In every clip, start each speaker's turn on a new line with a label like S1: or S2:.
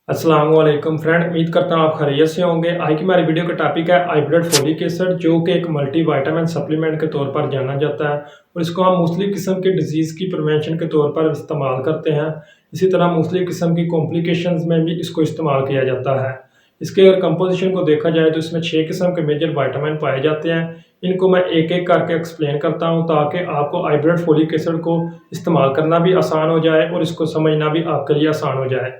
S1: अस्सलाम वालेकुम फ्रेंड, उम्मीद करता हूँ आप खैरियत से होंगे। आज की हमारी वीडियो का टॉपिक है आईब्लड फोलिक एसिड, जो कि एक मल्टीविटामिन सप्लीमेंट के तौर पर जाना जाता है और इसको हम मुख्तलिफ किस्म के डिजीज़ की प्रिवेंशन के तौर पर इस्तेमाल करते हैं। इसी तरह मुख्तलिफ किस्म की कॉम्प्लिकेशंस में भी इसको इस्तेमाल किया जाता है। इसके अगर कंपोजिशन को देखा जाए तो इसमें 6 किस्म के मेजर विटामिन पाए जाते हैं। इनको मैं एक एक करके एक्सप्लेन करता हूँ ताकि आपको आईब्लड फोलिक एसिड को इस्तेमाल करना भी आसान हो जाए और इसको समझना भी आपके लिए आसान हो जाए।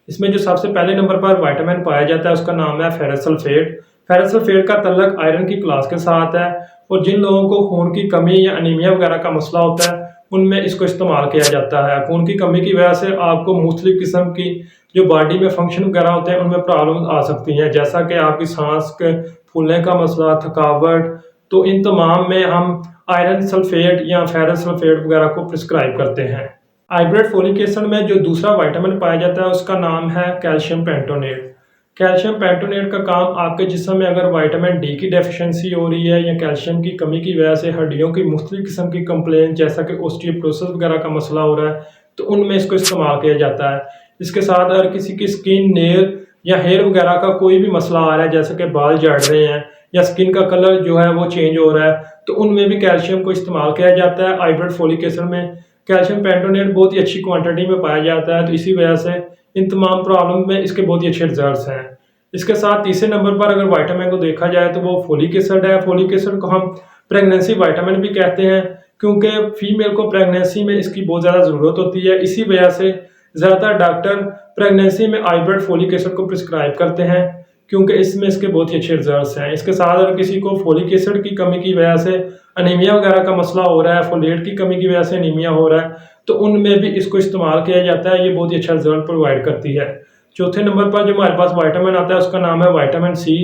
S1: इसमें जो सबसे पहले नंबर पर विटामिन पाया जाता है उसका नाम है फेरस सल्फेट। फेरस सल्फेट का तल्लक आयरन की क्लास के साथ है और जिन लोगों को खून की कमी या अनीमिया वगैरह का मसला होता है उनमें इसको इस्तेमाल किया जाता है। खून की कमी की वजह से आपको मुख्तलिफ किस्म की जो बॉडी में फंक्शन वगैरह होते हैं उनमें प्रॉब्लम आ सकती हैं, जैसा कि आपकी सांस के फूलने का मसला, थकावट। तो इन तमाम में हम आयरन सल्फेट या फेरस सल्फेट वगैरह को प्रिस्क्राइब करते हैं। आईब्लड फोलिक एसिड में जो दूसरा विटामिन पाया जाता है उसका नाम है कैल्शियम पेंटोनेट। कैल्शियम पेंटोनेट का काम आपके जिस्म में अगर विटामिन डी की डेफिशिएंसी हो रही है या कैल्शियम की कमी की वजह से हड्डियों की मुख्तलिफ किस्म की कंप्लेन जैसा कि ऑस्टियोपोरोसिस वगैरह का मसला हो रहा है तो उनमें इसको इस्तेमाल किया जाता है। इसके साथ अगर किसी की स्किन, नेल या हेयर वगैरह का कोई भी मसला आ रहा है, जैसे कि बाल झड़ रहे हैं या स्किन का कलर जो है वो चेंज हो रहा है, तो उनमें भी कैल्शियम को इस्तेमाल किया जाता है। आईब्लड फोलिक एसिड में कैल्शियम पेंटोनेट बहुत ही अच्छी क्वांटिटी में पाया जाता है, तो इसी वजह से इन तमाम प्रॉब्लम में इसके बहुत ही अच्छे रिजल्ट्स हैं। इसके साथ तीसरे नंबर पर अगर विटामिन को देखा जाए तो वो फोलिक एसिड है। फोलिक एसिड को हम प्रेगनेंसी विटामिन भी कहते हैं क्योंकि फीमेल को प्रेगनेंसी में इसकी बहुत ज़्यादा ज़रूरत होती है। इसी वजह से ज़्यादातर डॉक्टर प्रेगनेंसी में आईब्लड फोलिक एसिड को प्रिस्क्राइब करते हैं क्योंकि इसमें इसके बहुत ही अच्छे रिजल्ट्स हैं। इसके साथ अगर किसी को फोलिक एसिड की कमी की वजह से अनीमिया वगैरह का मसला हो रहा है, फोलेट की कमी की वजह से अनीमिया हो रहा है, तो उनमें भी इसको इस्तेमाल किया जाता है। ये बहुत ही अच्छा रिजल्ट प्रोवाइड करती है। चौथे नंबर पर जो हमारे पास विटामिन आता है उसका नाम है विटामिन सी,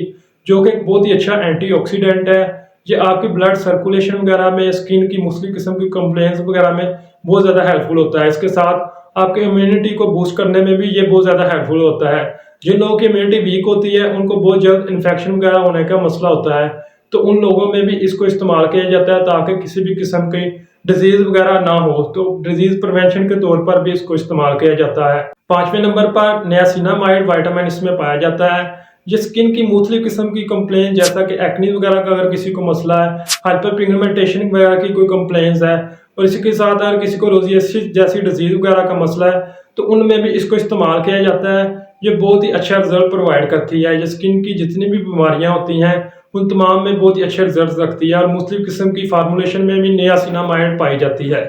S1: जो कि एक बहुत ही अच्छा एंटीऑक्सीडेंट है। ये आपकी ब्लड सर्कुलेशन वगैरह में, स्किन की मुख्तलिफ किस्म की कंप्लेंट्स वगैरह में बहुत ज़्यादा हेल्पफुल होता है। इसके साथ आपके इम्यूनिटी को बूस्ट करने में भी ये बहुत ज़्यादा हेल्पफुल होता है। जिन लोगों की इम्यूनिटी वीक होती है उनको बहुत जल्द इन्फेक्शन वगैरह होने का मसला होता है, तो उन लोगों में भी इसको इस्तेमाल किया जाता है ताकि किसी भी किस्म की डिजीज़ वगैरह ना हो। तो डिजीज़ प्रिवेंशन के तौर पर भी इसको इस्तेमाल किया जाता है। पाँचवें नंबर पर नियासिनामाइड विटामिन इसमें पाया जाता है। ये स्किन की मुख्तलिफ किस्म की कंप्लेन जैसा कि एक्नी वगैरह का अगर किसी को मसला है, हाइपर पिगमेंटेशन वगैरह की कोई कंप्लेंट्स है और इसी के साथ अगर किसी को रोजियोसिस जैसी डिजीज़ वगैरह का मसला है तो उनमें भी इसको इस्तेमाल किया जाता है। ये बहुत ही अच्छा रिजल्ट प्रोवाइड करती है। ये स्किन की जितनी भी बीमारियां होती हैं उन तमाम में बहुत ही अच्छे रिजल्ट रखती है और मुख्तलिफ किस्म की फार्मूलेशन में भी नियासिनामाइड पाई जाती है।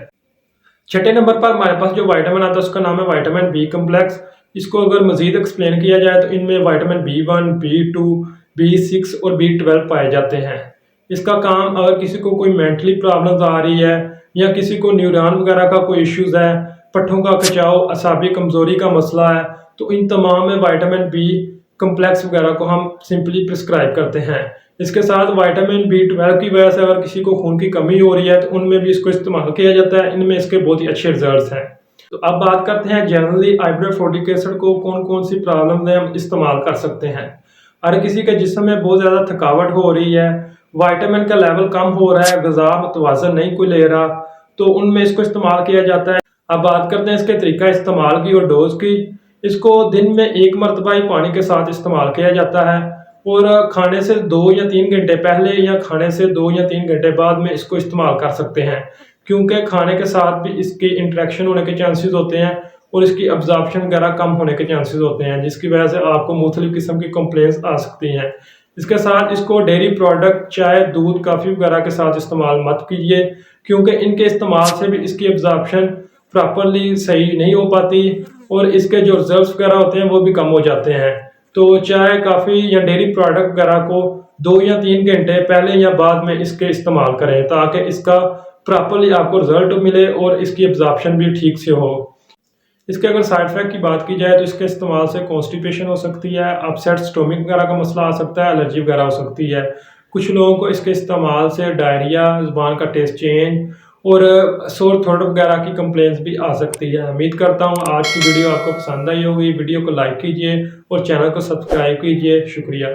S1: छठे नंबर पर हमारे पास जो विटामिन आता है उसका नाम है विटामिन बी कम्प्लेक्स। इसको अगर मजीद एक्सप्लेन किया जाए तो इनमें विटामिन B1, B2, B6 और B12 पाए जाते हैं। इसका काम अगर किसी को कोई मेंटली प्रॉब्लम्स आ रही है या किसी को न्यूरॉन वगैरह का कोई इश्यूज है, पट्ठों का खिंचाव, असाबी कमजोरी का मसला है, तो इन तमाम में विटामिन बी कम्प्लेक्स वगैरह को हम सिंपली प्रिस्क्राइब करते हैं। इसके साथ विटामिन B12 की वजह से अगर किसी को खून की कमी हो रही है तो उनमें भी इसको इस्तेमाल किया जाता है। इनमें इसके बहुत ही अच्छे रिजल्ट्स हैं। तो अब बात करते हैं जनरली आईब्लड फोलिक एसिड को कौन कौन सी प्रॉब्लम में हम इस्तेमाल कर सकते हैं। अगर किसी के जिस्म में बहुत ज़्यादा थकावट हो रही है, विटामिन का लेवल कम हो रहा है, ग़िज़ा मुतवाज़न नहीं कोई ले रहा, तो उनमें इसको इस्तेमाल किया जाता है। अब बात करते हैं इसके तरीका इस्तेमाल की और डोज की। इसको दिन में एक मरतबा ही पानी के साथ इस्तेमाल किया जाता है और खाने से 2 या 3 घंटे पहले या खाने से 2 या 3 घंटे बाद में इसको इस्तेमाल कर सकते हैं, क्योंकि खाने के साथ भी इसकी इंटरेक्शन होने के चांसेस होते हैं और इसकी अब्जॉर्प्शन वगैरह कम होने के चांसेस होते हैं, जिसकी वजह से आपको मुख्तलिफ किस्म की कंप्लेंट्स आ सकती हैं। इसके साथ इसको डेयरी प्रोडक्ट, चाय, दूध, कॉफ़ी वगैरह के साथ इस्तेमाल मत कीजिए, क्योंकि इनके इस्तेमाल से भी इसकी अब्जॉर्प्शन प्रॉपरली सही नहीं हो पाती और इसके जो रिजल्ट्स वगैरह होते हैं वो भी कम हो जाते हैं। तो चाय, कॉफ़ी या डेयरी प्रोडक्ट वगैरह को 2 या 3 घंटे पहले या बाद में इसके इस्तेमाल करें ताकि इसका प्रॉपरली आपको रिजल्ट मिले और इसकी एब्जॉर्प्शन भी ठीक से हो। इसके अगर साइड इफेक्ट की बात की जाए तो इसके इस्तेमाल से कॉन्स्टिपेशन हो सकती है, अपसेट स्टोमिक वगैरह का मसला आ सकता है, एलर्जी वगैरह हो सकती है। कुछ लोगों को इसके इस्तेमाल से डायरिया, ज़ुबान का टेस्ट चेंज और सोर थ्रोट वगैरह की कंप्लेंट्स भी आ सकती है। उम्मीद करता हूँ आज की वीडियो आपको पसंद आई होगी। वीडियो को लाइक कीजिए और चैनल को सब्सक्राइब कीजिए। शुक्रिया।